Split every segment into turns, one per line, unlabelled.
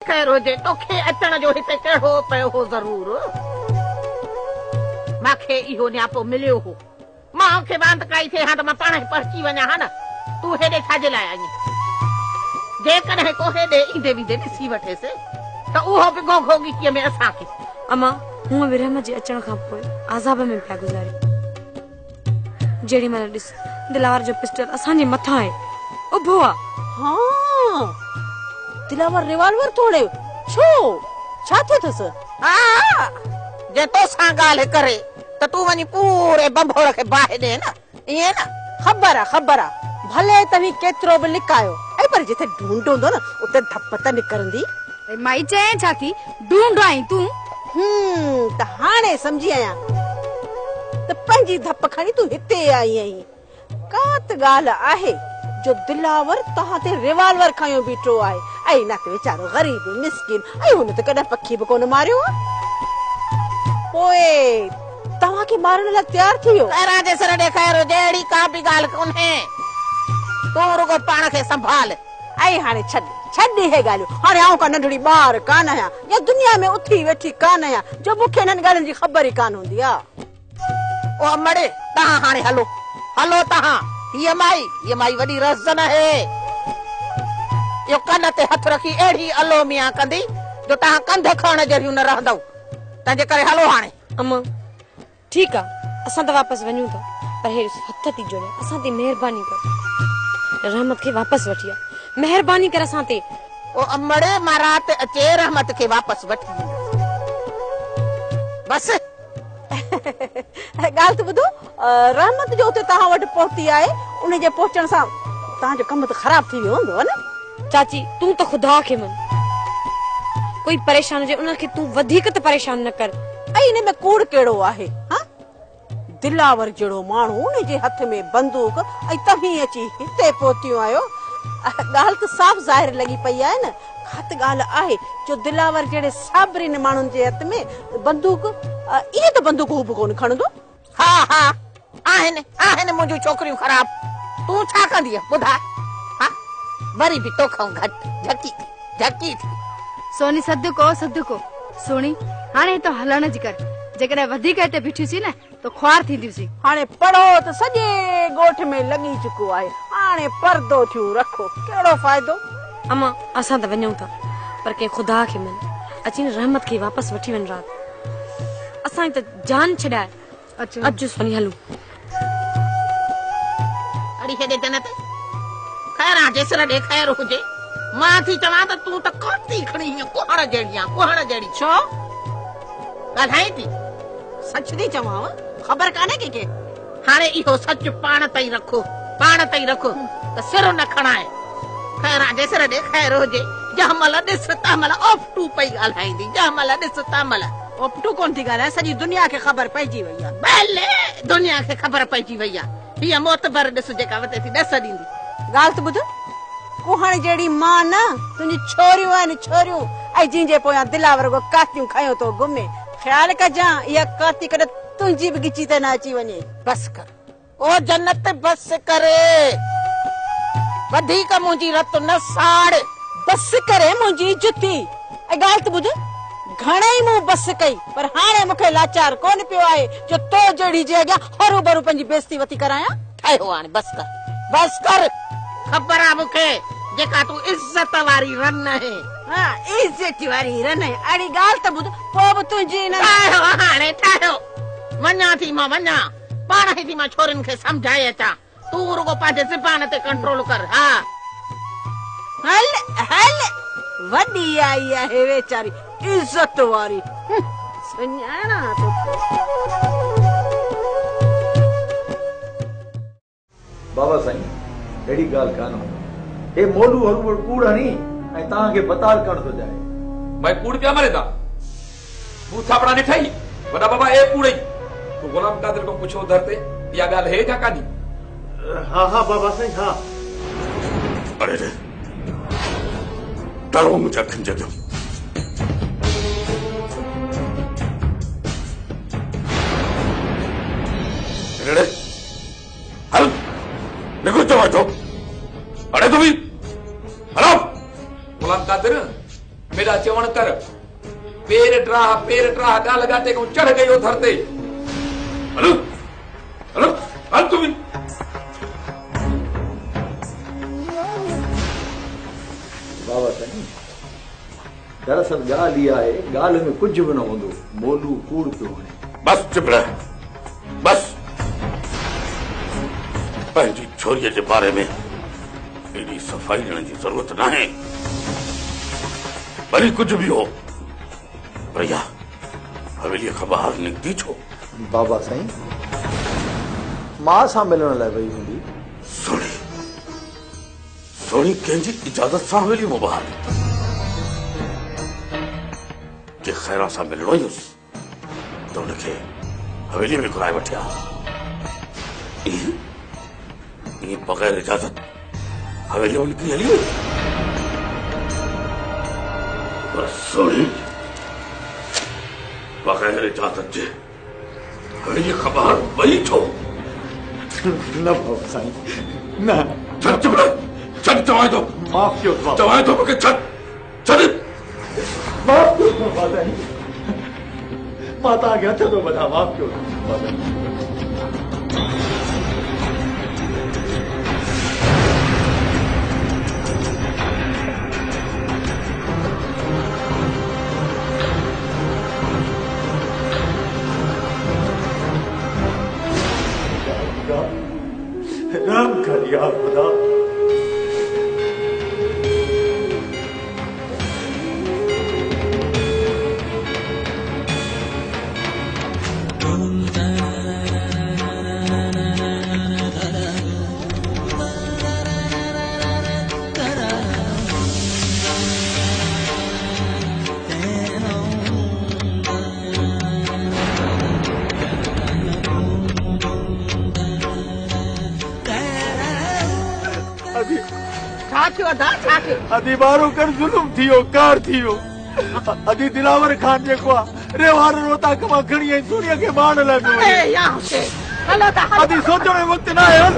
ख़ैर हुजे तोखे अचण जो हिते कहिड़ो पियो हो ज़रूर मूंखे इहो न्यापो मिलियो हो मां खे बांध काई थे हां त मां पाण पहुची वञा हा न तू हेॾे छाजे लाइ आई जेकॾहिं को हेॾे ईंदे वींदे ॾिसी वठेसि त उहो बि गोगो गीचीअ में असांखे
अमा हूअं बि रहमत जे अचण खां पोइ आज़ाब में पिया गुज़ारे जेड़ी महिल ॾिस दिलावर जो पिस्टल असांजे मथां आहे उभो आहे
हाँ दिलावर रिवॉल्वर तोड़े छो छा थियो अथसि
हा जे तोसां ॻाल्हि करे त तूं वञी पूरे बंभोड़ खे बाहि ॾे न ईअं न
ख़बर आहे भले तव्हीं केतिरो बि लिकायो ऐं पर जिथे ढूंढ हूंदो न उते धप त निकरंदी
माई चए छा थी ढूंढ आई तूं
त हाणे समझी आया त पंहिंजी धप खणी तूं हिते आई आहीं का त ॻाल्हि आहे जो दिलावर तव्हां ते रिवॉल्वर खयो बीठो आहे ऐं न त वीचारो ग़रीब मिस्किन ऐं हुन त कॾहिं पखी बि कोन मारियो पोइ तव्हां खे मारण लाइ तयार थी वियो
पहिरां जे सर ॾेखारियो जहिड़ी का बि ॻाल्हि कोन्हे तूं रुगो पाण खे संभाल
ऐं हाणे छॾ हे ॻाल्हियूं हाणे आऊं का नंढड़ी ॿार कान आहियां या दुनिया में उथी वेठी कान आहियां जो मूंखे हिननि ॻाल्हियुनि जी ख़बर ई कान हूंदी आहे
ओ अमड़े तव्हां हाणे हलो तव्हां हीअ माई वॾी रज़न आहे इहो कन ते हथ रखी अहिड़ी अलो मियां कंदी जो तव्हां कंध खणण जहिड़ियूं न रहंदव तंहिंजे करे हलो हाणे
अम्मा ठीकु आहे असां त वापसि वञूं था पर हे हथ थी जोड़े असां ते महिरबानी कर रहमत खे वापसि वठी आ महिरबानी कर असां ते
ओ अमड़े मां राति अचे रहमत खे वापसि वठी बस
ॻाल्हि त ॿुधो रहमत जो उते तव्हां वटि पहुती आहे उन जे पहुचण सां तव्हांजो कमु त ख़राब थी वियो हूंदो न
चाची तूं त ख़ुदा खे मन कोई परेशान हुजे उनखे तूं वधीक त परेशान न कर
ऐं इन में कूड़ कहिड़ो आहे हा दिलावर जहिड़ो माण्हू उन जे हथ में बंदूक ऐं तव्हीं अची हिते पहुतियूं आहियो ॻाल्हि त साफ़ ज़ाहिर लॻी पई आहे न खत ॻाल्हि आहे जो दिलावर जहिड़े साबरिन माण्हुनि जे हथ में बंदूक इहे त बंदूक हू बि कोन खणंदो
हा आहिनि मुंहिंजूं छोकिरियूं ख़राब तूं छा कंदीअ ॿुधाए हा वरी बि तोखां घटि झकी थी
सोनी सदको सोनी हाणे तो हलण जी कर जेकॾहिं वधीक हिते बीठीसीं न तो ख्वार थींदीसीं
हाणे पढ़ो त सॼे ॻोठ में लॻी चुको आहे हाणे पर्दो थियूं रखो कहिड़ो फ़ाइदो
अम्मा असां त वञूं था पर कंहिं ख़ुदा खे मन अची न रहमत खे वापसि वठी वञ राति असां त जान छॾाए अचो सोनी हलूं
अड़ी हेॾे जन्नत ख़ैर जेसर ॾेखार हुजे मां थी चवां त तूं त काती खणी कुहण जहिड़ी
छो
ॻाल्हाई थी
सच थी चवां ख़बर कान्हे कंहिंखे
हाणे इहो सच पाण ताईं रखो त सिर न खणाए ख़ैर जेसर ॾेखार हुजे जंहिंमहिल ॾिस तंहिंमहिल ऑफ्टू पई ॻाल्हाईंदी जंहिंमहिल ॾिस तंहिंमहिल
ऑफ्टू कोन थी ॻाल्हाए सॼी दुनिया खे ख़बर पइजी वई आहे
भले दुनिया खे ख़बर पइजी वई आहे हीअ मोतबर ॾिस जेका वते थी ॾस ॾींदी
ॻाल्हि त ॿुध कुहण जहिड़ी मां न तुंहिंजी छोरियूं आहिनि छोरियूं ऐं जंहिंजे पोयां दिलावर को कातियूं खयो तो घुमे ख्याल कजां इहा काती कॾहिं तुंहिंजी बि गिची ते न अची वञे
बस कर ओ जन्नत बस करे वधीक मुंहिंजी रत न साड़
बस करे मुंहिंजी जुती ऐं ॻाल्हि त ॿुध घणेई मूं बस कई पर हाणे मूंखे लाचार कोन पियो आहे जो तो जहिड़ी जे अॻियां हरू भरू पंहिंजी बेइज्जती वठी करायां
ठाहियो हाणे बस कर ख़बर आहे मूंखे जेका तूं इज़त वारी रन आहे
हा इज़त वारी रन आहे अड़ी ॻाल्हि त ॿुध पोइ बि तुंहिंजी न
ठाहियो वञा थी मां पाण ई थी मां छोरियुनि खे सम्झाए अचां तूं रुगो पंहिंजे ज़बान ते कंट्रोल कर हा
हल वॾी आई आहे वेचारी इज़त वारी सुञाणा तो
बाबा साईं अहिड़ी ॻाल्हि कान हे मोलू हरू कूड़ हणी ऐं तव्हांखे बताल करण थो जाए
भाई कूड़ पिया मरे था तूं थापड़ा ॾिठई वॾा बाबा ए कूड़ तूं गुलाम कादिर को पुछो धरते इहा ॻाल्हि हे या कान्ही
हा बाबा साईं हा
अरे तरो मुंहिंजा खंज जो हल निकल चवां थो अरे तूं बि हलो गुलाम कादिर मेरे हेड़ा चवण कर पेर ड्राह गाल गाटे को चढ़ गई उधर ते हलो हलो हल तुम
बाबा साईं दरअसल ॻाल्हि इहा आहे, ॻाल्हि में कुझु बि न हूंदो, मोलू कूड़ पियो वणे।
बस चुप रह, बस। पंहिंजी छोरीअ जे बारे में एॾी सफ़ाई ॾियण जी ज़रूरत न आहे। भली कुझु बि हो, पर इहा हवेलीअ खां ॿाहिरि निकिती छो?
बाबा साईं मां सां मिलण लाइ वई हूंदी।
सोणी कंहिंजी इजाज़त सां हवेली मां ॿाहिरि निकिती? के ख़ैरा सां मिलणो ई हुयुसि त हुनखे हवेली में घुराए वठिया। ईअं बग़ैर इजाज़त हवेली में निकिरी हली वई? पर सोणी बग़ैर इजाज़त जे हवेली खां ॿाहिरि वई छो?
न बाबा साईं न।
छॾ चवां थो,
माफ़ कयो
चवां थो मूंखे छॾ।
माफ़ कयो बाबा साईं, मां तव्हांखे हथ थो वधां, माफ़ कयो बाबा साईं। राम कर यार खुदा। अदी बारो कर जुलुम थियो, कार थियो। अदी दिलावर खान जेको आहे रेवार रोता कमा खणी ऐं दुनिया खे माण लाइ पियो वञे। अदी सोचण जो वक़्तु न आहे। हल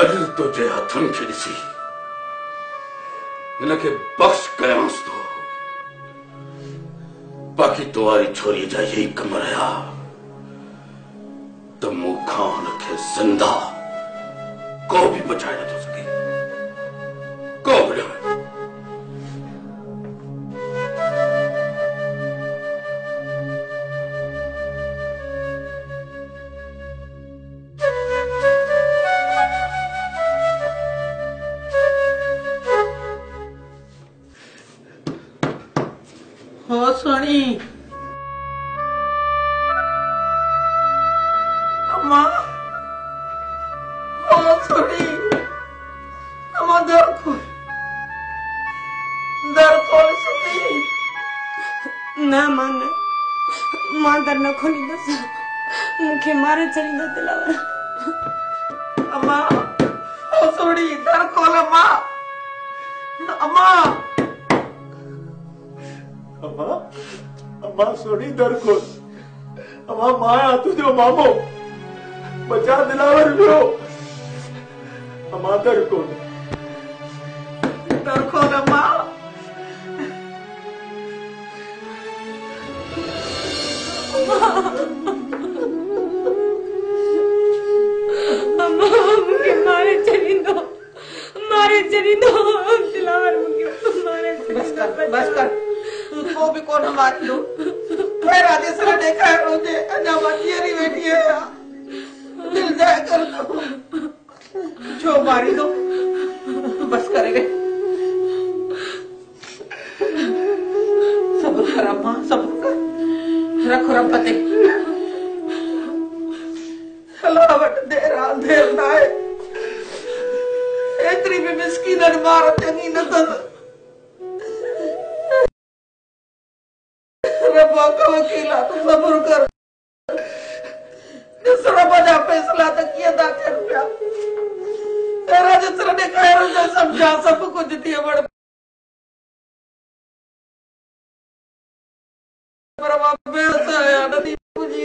अॼु तुंहिंजे हथनि खे ॾिसी हिनखे बख़्श कयांसि थो। बाक़ी तुम्हारी छोरीअ जा इहे ई कम रहिया त मूंखां हुनखे ज़िंदा को बि बचाए नथो सघे, को बि न।
हो सोनी अम्मा, हो सोनी अम्मा, दर खोल सोनी।
ना मां न, मां दर न खोलींदसि, मूंखे मारे छॾींदो दिलावर।
अम्मा, हो सोनी दर खोल अम्मा, अम्मा।
अम्मा, अम्मा सोनी दर खोल। अम्मा माया तुझो मामो बचा दिलावर वियो। अम्मा दर खोल
अम्मा।
अम्मा मूंखे मारे छॾींदो दिलावर, मूंखे मारे छॾींदो।
बस कर तू भी कोन मारींदो। मेरा ॾिसण ॾेखारियो हुजे, अञा मां जीअरी वेठी आहियां। दिल जाए कर छो मारींदो? बस करे वे, सब्र कर अम्मा, सब्र कर, रख रब ते। अल्लाह वटि देर न आहे। एतिरी बि मिस्कीननि मार चङी न अथसि। रब्बा का वकील आहे, तूं सब्र कर। ॾिस रब जा फैसला त कीअं था थियनि पिया। तेरा ॾिसण ॾेखारियो जो सम्झा सभु कुझु थी वण, पर मां बेवस आहियां, नथी पुॼी।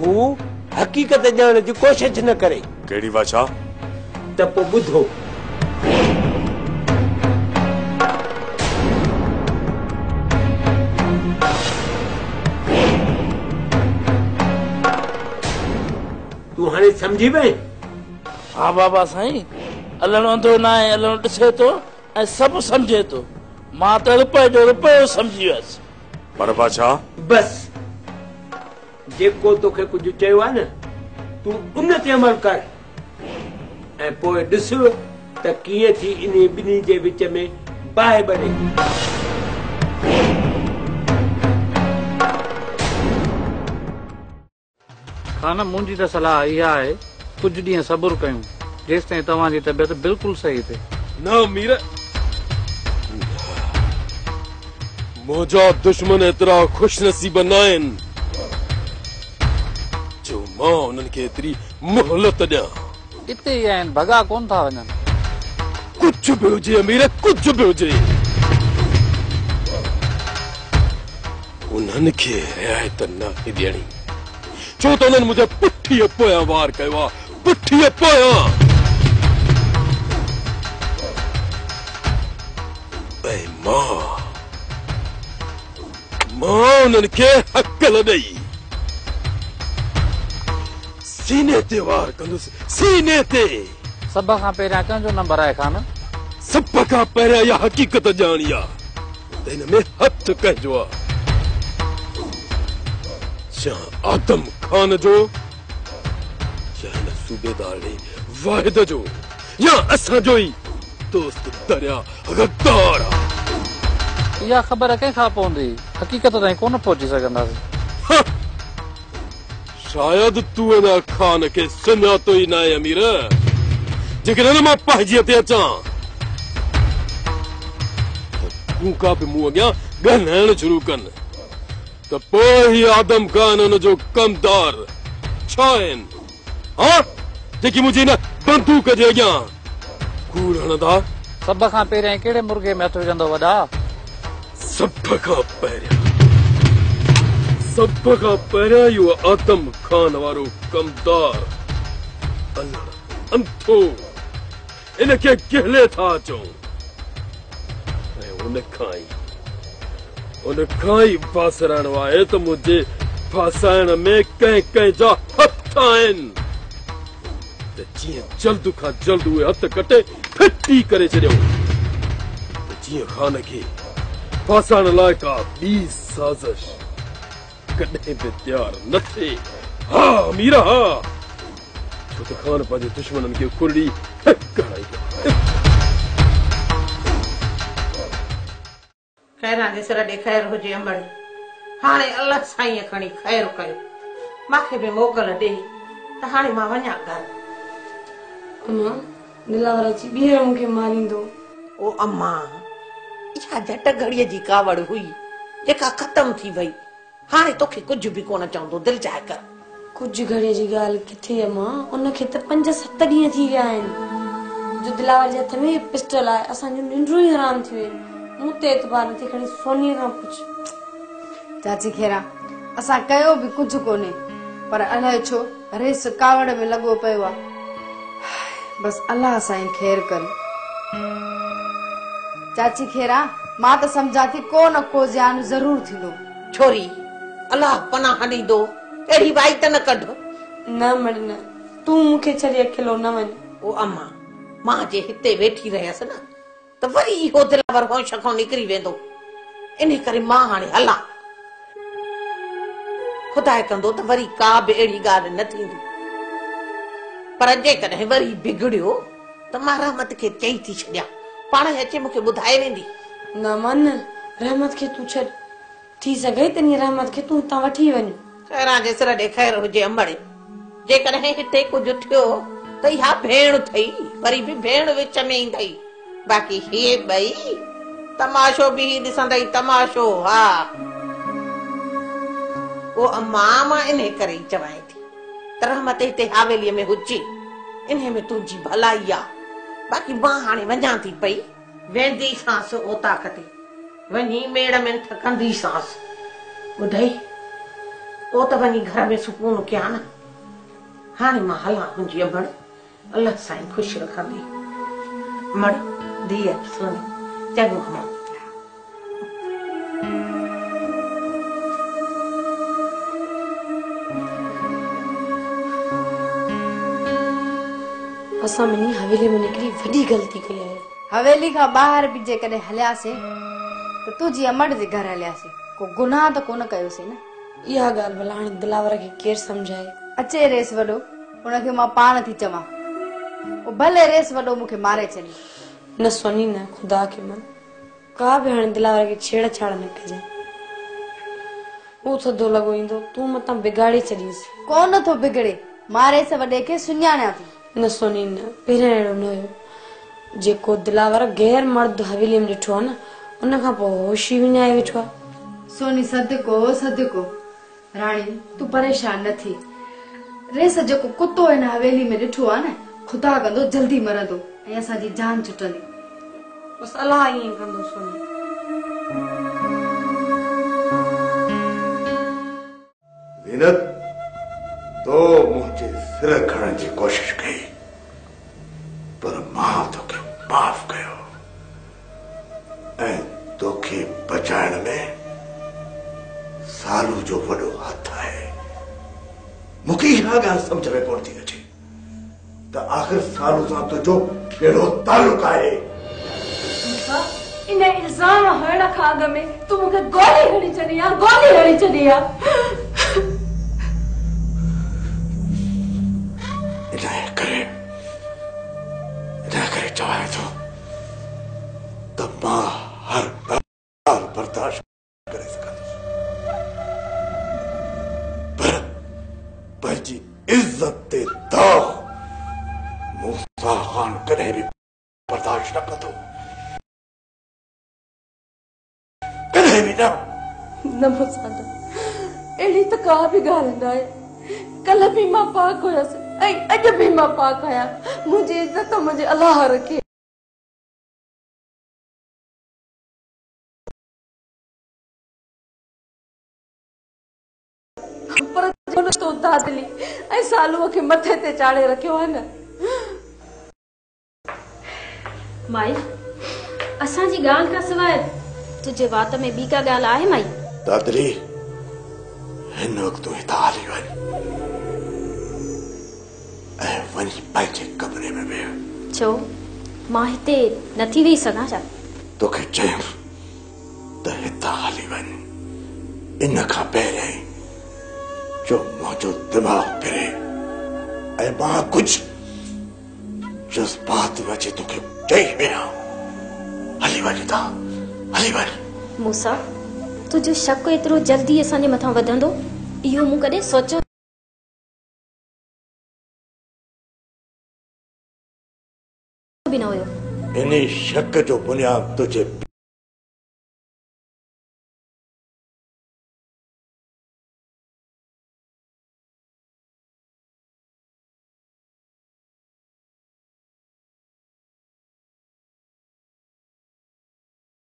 हू हक़ीक़त ॼाणण जी कोशिश न करे।
कहिड़ी बादशाह?
त पोइ ॿुधो, तूं हाणे सम्झी वई?
हाँ बाबा साईं, अलण अंधो न आहे, अलण ॾिसे थो ऐं सभु सम्झे थो। मां त रुपए जो रुपयो सम्झी वियसि।
पर बादशाह
बस जेको तोखे कुझु चयो आहे न, तूं उन ते अमल कर ऐं पोइ ॾिस त कीअं थी इन ॿिन्ही जे विच में बाहि बणे।
खान मुंहिंजी त सलाह इहा आहे, कुझु ॾींहं सब्र कयूं जेसिताईं तव्हांजी तबियत बिल्कुलु सही थिए।
न मीर, मुंहिंजा दुश्मन एतिरा खुश नसीब न आहिनि जो मां उन्हनि खे एतिरी मोहलत ॾियां।
हिते ई आहिनि, भॻा कोन था वञनि।
कुझु बि हुजे अमीर, कुझु बि हुजे, उन्हनि खे रिआयत न ॾियणी, छो त उन्हनि मुंहिंजे पुठीअ पोयां वार कयो आहे, पुठीअ पोयां। ऐं मां उन्हनि खे हक़ल ॾेई सीने ते वार कंदुसि, सीने ते।
सभ खां पहिरियां कंहिंजो नंबर आहे खान?
सभ खां पहिरियां इहा हक़ीक़त ॼाणी आहे त हिन में हथ कंहिंजो आहे। या आदम खान जो, या हिन सूबेदार वाहिद जो, या असांजो ई दोस्त दरिया गद्दार आहे।
इहा ख़बर कंहिंखां पवंदी? हक़ीक़त ताईं कोन पहुची सघंदासीं।
शायदि तूं अञा खान खे सुञातो ई न आहे अमीर। जेकॾहिं मां पंहिंजीअ ते अचां त तूं का बि मूं अॻियां ॻाल्हाइण शुरू कनि त पोइ ई आदम खान हुन जो कमदार छा आहिनि? हाँ, जेकी मुंहिंजी हिन बंदूक जे अॻियां कूड़ हणंदा।
सभ खां पहिरियां कहिड़े मुर्गे में हथ विझंदो वॾा?
सभ खां पहिरियां इहो आदम खान वारो कमदार अल्लाह अंतो इनके कहले था चो उन खाई फासरण वाए तो मुझे फासाइण में कहीं जा हथ आहिनि त जीअं जल्द खां जल्द उहे हथ कटे फिटी करे छॾियो जीअं ख़ान खे फासाइण लाइ का ॿी साज़िश कॾहिं बि तयारु न थिए। हा मीरा हा, छो त ख़ान पंहिंजे दुश्मननि खे कुरड़ी कराई
खैरां जे सिर ॾे ख़ैर हुजे अंबड़। हाणे अल्लाह साईं खणी ख़ैर कयो, मूंखे बि मोकल ॾे त हाणे मां वञा घर।
अम्मा दिलावर अची ॿीहर मूंखे मारींदो।
ओ अम्मा, इहा झट घड़ीअ जी कावड़ हुई जेका ख़तम थी वई। हाणे तोखे कुझु बि कोन चवंदो, दिलि चाहे कर।
कुझु घड़ीअ जी ॻाल्हि किथे अम्मा, उनखे त 5-7 ॾींहं थी विया आहिनि जो दिलावर जे हथ में पिस्टल आहे। असांजो निंड्रूं ई हराम थी वियो। मूं ते एतबार नथी खणी सोनीअ खां पुछ।
चाची खेरा असां कयो बि कुझु कोन्हे, पर अलाए छो रेस कावड़ में लॻो पियो आहे। बस अल्लाह साईं ख़ैर कर। चाची खेरा मां त सम्झां थी को न को ज़्यान ज़रूर थींदो।
छोरी अल्लाह पनाह ॾींदो, अहिड़ी वाई त न कढ।
न मड़ न, तूं मूंखे छॾे अकेलो न वञ।
ओ अम्मा, मां जे हिते वेठी रहियसि न त वरी इहो दिलावर होश खां निकिरी वेंदो। इन करे मां हाणे हलां। खुदा कंदो त वरी का बि अहिड़ी ॻाल्हि न थींदी। पर जेकॾहिं वरी बिगड़ियो त मां रहमत खे चई थी छॾियां, पाण अचे मूंखे ॿुधाए वेंदी।
न मन, रहमत खे तूं छॾ। थी सघे त इन रहमत खे तूं हितां वठी वञ।
खैरां जे सिर ॾे ख़ैर हुजे अंबड़े। जेकॾहिं हिते कुझु थियो त इहा भेण अथई, वरी बि भेण विच में ईंदई। बाक़ी हे ॿई तमाशो बि ॾिसंदई, तमाशो। हा ओ अम्मा, मां इन करे ई चवां थी त रहमत हिते हवेलीअ में हुजे, इन में तुंहिंजी भलाई आहे। बाक़ी मां हाणे वञां थी पई, वेंदी सांस ओताक ते वञी मेड़ में थकंदी सांस। ॿुधई ओ त वञी घर में सुकून कयां न। हाणे मां हलां मुंहिंजी अंबड़, अल्लाह साईं ख़ुशि रखंदी। मड़ धीअ सोनी, चङो मां
असां मिनी हवेली में निकिरी वॾी ग़लती कई आहे।
हवेली खां ॿाहिरि बि जेकॾहिं हलियासीं त तुंहिंजी अमड़ जे घर हलियासीं, को गुनाह त कोन कयोसीं न।
इहा ॻाल्हि भला हाणे दिलावर खे केरु सम्झाए।
अचे रेस वॾो, उनखे मां पाण थी चवां, भले रेस वॾो मूंखे मारे छॾी।
न सोनी न, खुदा के मन का बि हाणे दिलावर खे छेड़छाड़ न कजांइ। हू थधो लॻो ईंदो, तूं मतां बिगाड़े छॾीस।
कोन थो बिगड़े, मां रेस वॾे खे सुञाणियां थी।
न सोनी न, पहिरियों अहिड़ो न हुयो। जेको दिलावर गैर मर्द हवेलीअ में ॾिठो आहे न, उन खां पोइ होश ई विञाए वेठो आहे।
सोनी सदको सदको, राणी तूं परेशान न थी। रेस जेको कुत्तो हिन हवेली में ॾिठो आहे न, खुदा कंदो जल्दी मरंदो ऐं असांजी जान छुटंदी।
बस अलाह ईअं कंदो सोनी।
ज़ीनत, तो मुझे सिर खणण जी कोशिश कई, पर मां तोखे माफ़ कयो ऐं तोखे बचाइण में सालू जो वॾो हथ आहे। मूंखे इहा ॻाल्हि सम्झ में कोन थी अचे त आख़िर सालू सां तुंहिंजो कहिड़ो तालुक आहे।
इन इल्ज़ाम हणण खां अॻु में तूं मूंखे गोली हणी छॾी आहे, गोली हणी छॾी आहे।
इन करे चवां थो त मां हर ॻाल्हि बर्दाश्त करे सघंदुसि, पर पंहिंजी इज़त ते दाग़ मूसा ख़ान कॾहिं बि बर्दाश्त न कंदो, कॾहिं बि
न मूसा न, अहिड़ी त का बि ॻाल्हि न आहे। कल्ह बि मां पाक हुयसि ऐं अॼु बि मां पाक आहियां। मुंहिंजी इज़त मुंहिंजे अलाह रखे। पर हुन तो दादली ऐं सालूअ खे मथे ते चाढ़े रखियो आहे न।
माई असांजी ॻाल्हि खां सवाइ तुंहिंजे वात में ॿी का ॻाल्हि आहे माई?
दादरी हिन वक़्तु हितां हली वञ ऐं वञी पंहिंजे कमरे में वेह।
छो मां हिते नथी वेही सघां छा?
तोखे चयमि त हितां हली वञ, इन खां पहिरियों जो मुंहिंजो दिमाग़ फिरे ऐं मां कुझु जज़्बात में अची तोखे चई विया। हली वञ हितां, हली वञ।
मूसा तुंहिंजो शक एतिरो जल्दी असांजे मथां वधंदो इहो मूं कॾहिं सोचियो बि न हुयो।
इन शक जो बुनियाद तुझे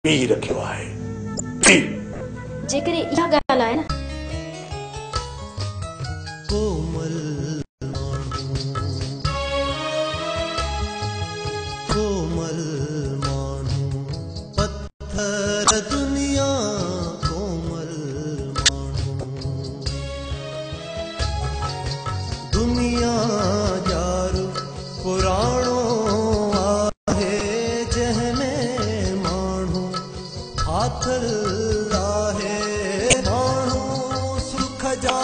पी रखियो आहे।
जेकॾहिं इहा ॻाल्हि आहे न
कोमल माण्हू पत्थर दुनिया कोमल माण्हू दुनिया यार पुराणो आहे जंहिंमें माण्हू फाथल आहे माण्हू सुख जा